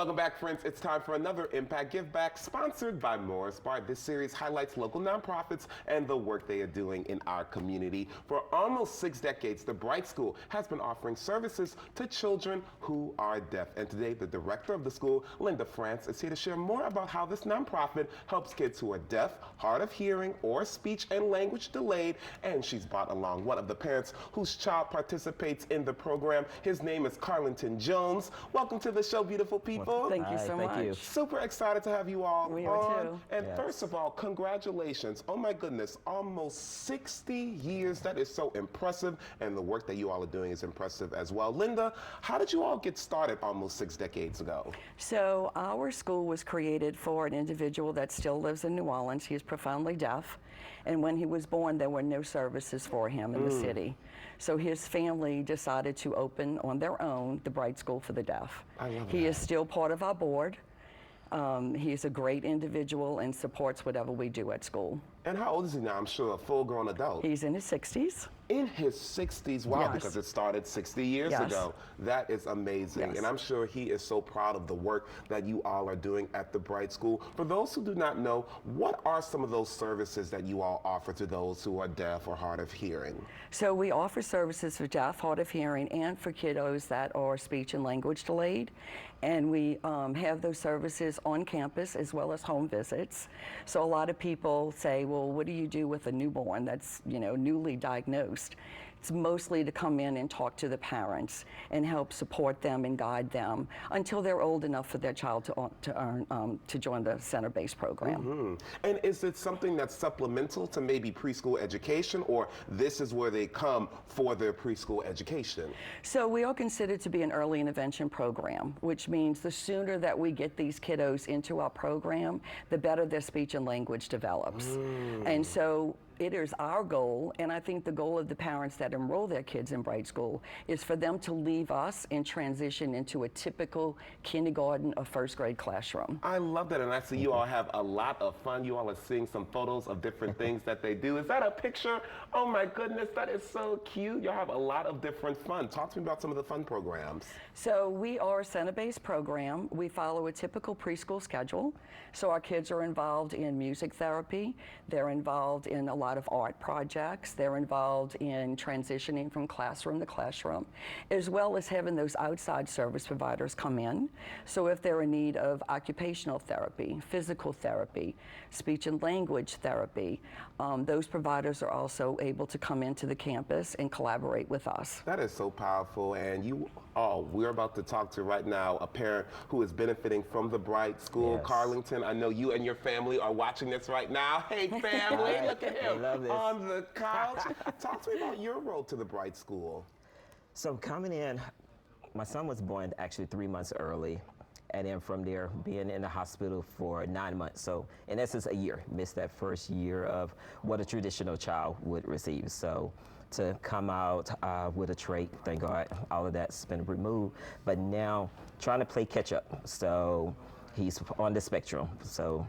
Welcome back, friends. It's time for another Impact Give Back, sponsored by Morris Bart. This series highlights local nonprofits and the work they are doing in our community. For almost 6 decades, the Bright School has been offering services to children who are deaf. And today, the director of the school, Linda France, is here to share more about how this nonprofit helps kids who are deaf, hard of hearing, or speech and language delayed. And she's brought along one of the parents whose child participates in the program. His name is Carlington Jones. Welcome to the show, beautiful people. Thank you so much. You. Super excited to have you all we on. Are too. And first of all, congratulations. Oh my goodness, almost 60 years. That is so impressive. And the work that you all are doing is impressive as well. Linda, how did you all get started almost 6 decades ago? So our school was created for an individual that still lives in New Orleans. He is profoundly deaf. And when he was born, there were no services for him in the city. So his family decided to open on their own the Bright School for the Deaf. I love he that. is still part of our board. He's a great individual and supports whatever we do at school. And how old is he now? I'm sure a full-grown adult. He's in his 60s. In his 60s, wow, Yes. Because it started 60 years ago. That is amazing. Yes. And I'm sure he is so proud of the work that you all are doing at the Bright School. For those who do not know, what are some of those services that you all offer to those who are deaf or hard of hearing? So we offer services for deaf, hard of hearing, and for kiddos that are speech and language delayed. And we have those services on campus as well as home visits. So a lot of people say, well, what do you do with a newborn that's, newly diagnosed? It's mostly to come in and talk to the parents and help support them and guide them until they're old enough for their child to join the center-based program. Mm-hmm. And is it something that's supplemental to maybe preschool education, or this is where they come for their preschool education? So we are considered to be an early intervention program, which means the sooner that we get these kiddos into our program, the better their speech and language develops. And so it is our goal, and I think the goal of the parents that enroll their kids in Bright School is for them to leave us and transition into a typical kindergarten or first grade classroom. I love that, and I see you all have a lot of fun. You all are seeing some photos of different things that they do. Is that a picture? Oh my goodness, that is so cute. You all have a lot of different fun. Talk to me about some of the fun programs. So we are a center-based program. We follow a typical preschool schedule. So our kids are involved in music therapy. They're involved in a lot of art projects. They're involved in transitioning from classroom to classroom, as well as having those outside service providers come in. So if they're in need of occupational therapy, physical therapy, speech and language therapy, those providers are also able to come into the campus and collaborate with us. That is so powerful, and we're about to talk to right now a parent who is benefiting from the Bright School. Yes. Carlington, I know you and your family are watching this right now. Hey family, look at him on the couch. Talk to me about your role to the Bright School. So coming in, my son was born actually 3 months early, and then from there being in the hospital for 9 months. So in essence, a year. Missed that first year of what a traditional child would receive. So to come out with a trait, thank God, all of that's been removed. But now trying to play catch up. So he's on the spectrum. So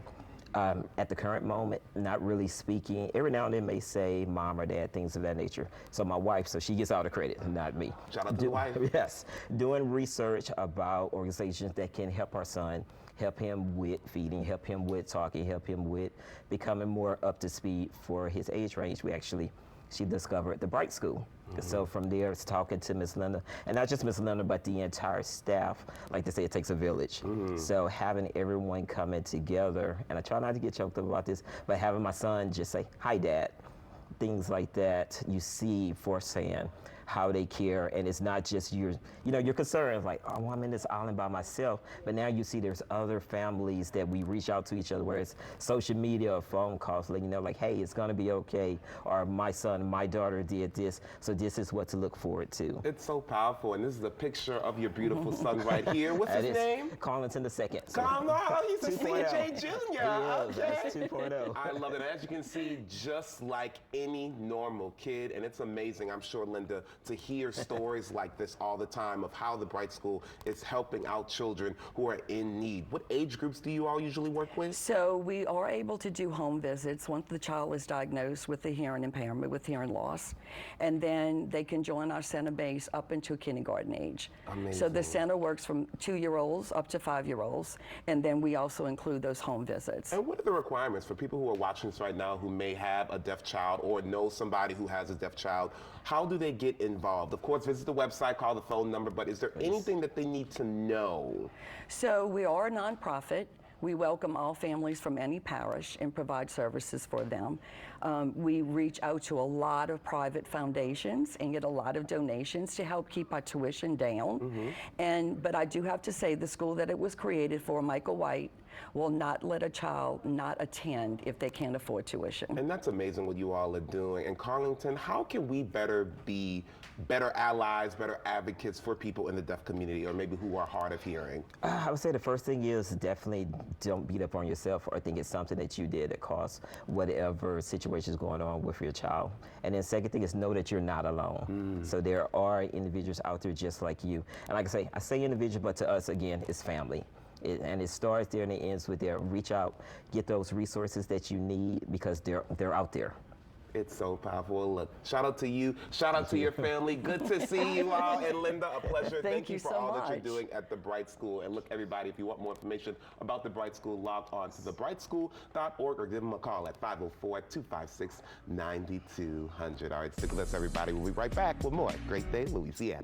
at the current moment, not really speaking. Every now and then may say mom or dad, things of that nature. So my wife, so she gets all the credit, not me. Shout out to the wife. Yes, doing research about organizations that can help our son, help him with feeding, help him with talking, help him with becoming more up to speed for his age range. She discovered the Bright School. So from there, it's talking to Miss Linda, and not just Miss Linda, but the entire staff. Like they say, it takes a village. So having everyone coming together, and I try not to get choked up about this, but having my son just say, "Hi, Dad," things like that, you see firsthand how they care, and it's not just your concern, like, oh, I'm in this island by myself, but now you see there's other families that we reach out to each other, where it's social media or phone calls, letting you know, like, hey, it's gonna be okay, or my son, my daughter did this, so this is what to look forward to. It's so powerful, and this is a picture of your beautiful son right here. What's his name? Carlington the second. Come on, he's a CJ Jr. Yeah, Okay. that's 2.0. I love it. And as you can see, just like any normal kid, and it's amazing. I'm sure, Linda, to hear stories like this all the time of how the Bright School is helping out children who are in need. What age groups do you all usually work with? So we are able to do home visits once the child is diagnosed with a hearing impairment, with hearing loss, and then they can join our center base up into kindergarten age. Amazing. So the center works from 2-year-olds up to 5-year-olds, and then we also include those home visits. And what are the requirements for people who are watching this right now who may have a deaf child or know somebody who has a deaf child? How do they get involved? Of course, visit the website, call the phone number, but is there anything that they need to know? So we are a nonprofit. We welcome all families from any parish and provide services for them. We reach out to a lot of private foundations and get a lot of donations to help keep our tuition down. But I do have to say, the school that it was created for, Michael White, will not let a child not attend if they can't afford tuition. And that's amazing what you all are doing. And Carlington, how can we be better allies, better advocates for people in the deaf community, or maybe who are hard of hearing? I would say the first thing is definitely don't beat up on yourself or think it's something that you did that caused whatever situation is going on with your child. And then second thing is know that you're not alone. So there are individuals out there just like you. And like I say individual, but to us, again, it's family. And it starts there and it ends with there. Reach out, get those resources that you need because they're out there. It's so powerful. Well, look, shout out to you. Shout out to your family. Good to see you all. And Linda, a pleasure. Thank you for so all that much. you're doing at the Bright School. And look, everybody, if you want more information about the Bright School, log on to thebrightschool.org or give them a call at 504-256-9200. All right, stick with us, everybody. We'll be right back with more Great Day Louisiana.